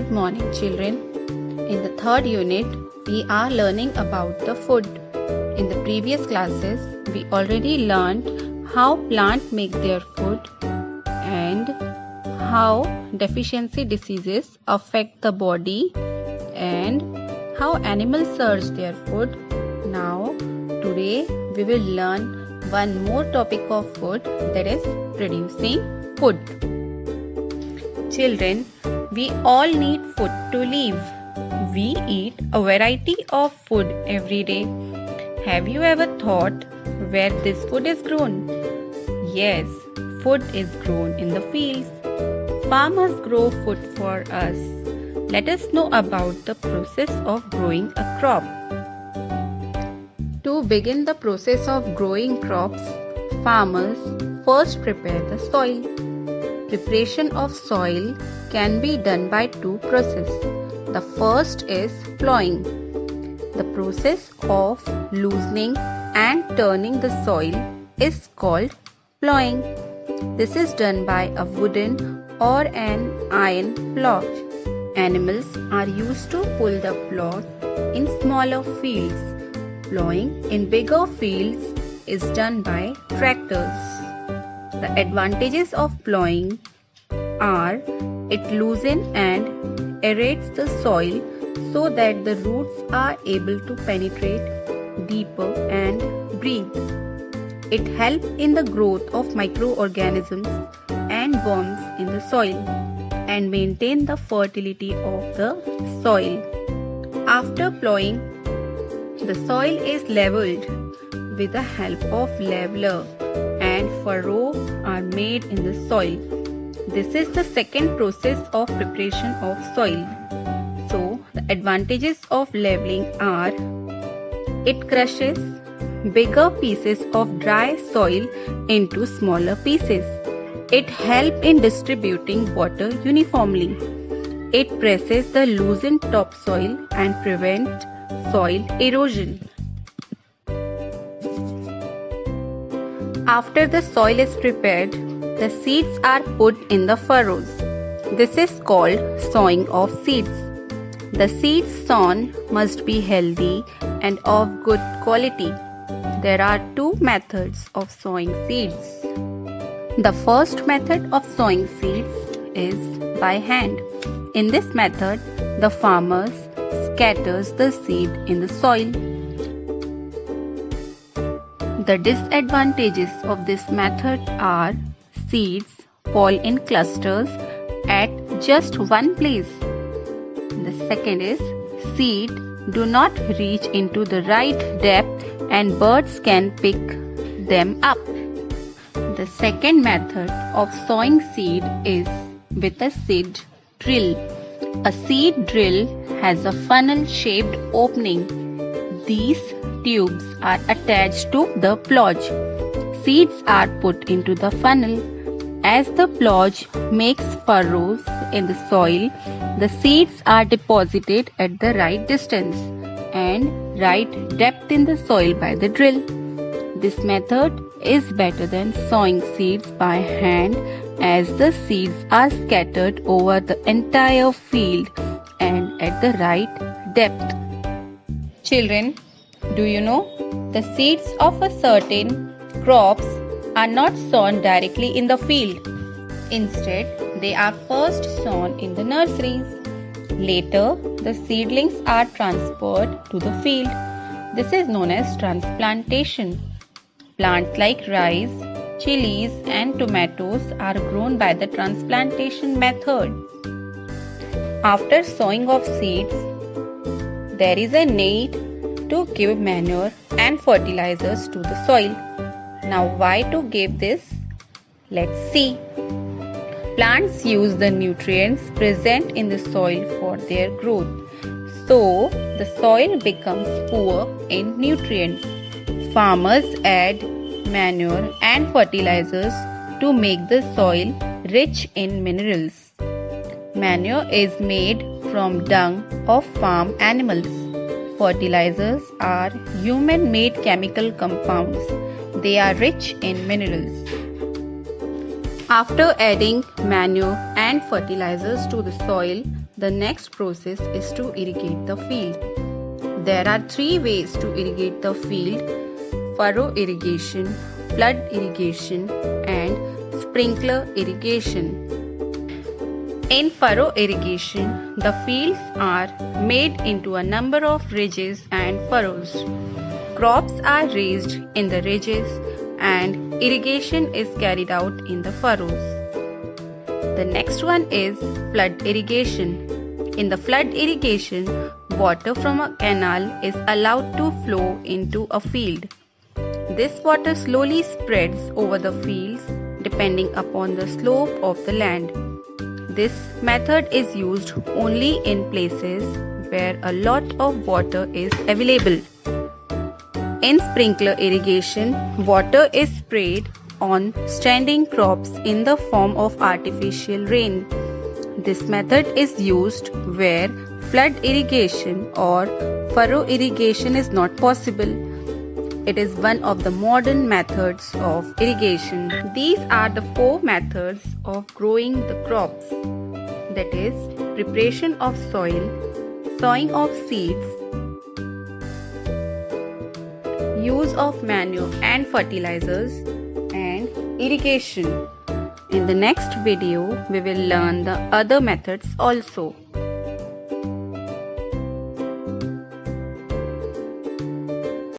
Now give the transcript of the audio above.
Good morning, children. In the third unit, we are learning about the food. In the previous classes, we already learned how plants make their food and how deficiency diseases affect the body and how animals search their food. Now, today we will learn one more topic of food, that is producing food. Children, we all need food to live. We eat a variety of food every day. Have you ever thought where this food is grown? Yes, food is grown in the fields. Farmers grow food for us. Let us know about the process of growing a crop. To begin the process of growing crops, farmers first prepare the soil. Preparation of soil can be done by two processes. The first is plowing. The process of loosening and turning the soil is called plowing. This is done by a wooden or an iron plow. Animals are used to pull the plow in smaller fields. Plowing in bigger fields is done by tractors. The advantages of plowing are it loosens and aerates the soil so that the roots are able to penetrate deeper and breathe. It helps in the growth of microorganisms and worms in the soil and maintain the fertility of the soil. After plowing, the soil is leveled with the help of leveler and furrows are made in the soil. This is the second process of preparation of soil. So, the advantages of leveling are it crushes bigger pieces of dry soil into smaller pieces. It helps in distributing water uniformly. It presses the loosened topsoil and prevents soil erosion. After the soil is prepared, the seeds are put in the furrows. This is called sowing of seeds. The seeds sown must be healthy and of good quality. There are two methods of sowing seeds. The first method of sowing seeds is by hand. In this method, the farmer scatters the seed in the soil. The disadvantages of this method are seeds fall in clusters at just one place. The second is seeds do not reach into the right depth and birds can pick them up. The second method of sowing seed is with a seed drill. A seed drill has a funnel-shaped opening. These tubes are attached to the plow. Seeds are put into the funnel. As the plow makes furrows in the soil, the seeds are deposited at the right distance and right depth in the soil by the drill. This method is better than sowing seeds by hand as the seeds are scattered over the entire field and at the right depth. Children, do you know the seeds of a certain crops are not sown directly in the field. Instead, they are first sown in the nurseries. Later, the seedlings are transferred to the field. This is known as transplantation. Plants like rice, chilies and tomatoes are grown by the transplantation method. After sowing of seeds, there is a need to give manure and fertilizers to the soil. Now, why to give this? Let's see. Plants use the nutrients present in the soil for their growth. So, the soil becomes poor in nutrients. Farmers add manure and fertilizers to make the soil rich in minerals. Manure is made from dung of farm animals. Fertilizers are human-made chemical compounds. They are rich in minerals. After adding manure and fertilizers to the soil, The next process is to irrigate the field. There are three ways to irrigate the field: furrow irrigation, flood irrigation, and sprinkler irrigation. In furrow irrigation, the fields are made into a number of ridges and furrows. Crops are raised in the ridges and irrigation is carried out in the furrows. The next one is flood irrigation. In the flood irrigation, water from a canal is allowed to flow into a field. This water slowly spreads over the fields depending upon the slope of the land. This method is used only in places where a lot of water is available. In sprinkler irrigation, water is sprayed on standing crops in the form of artificial rain. This method is used where flood irrigation or furrow irrigation is not possible. It is one of the modern methods of irrigation. These are the 4 methods of growing the crops, that is, preparation of soil, sowing of seeds, use of manure and fertilizers, and irrigation. In the next video, we will learn the other methods also.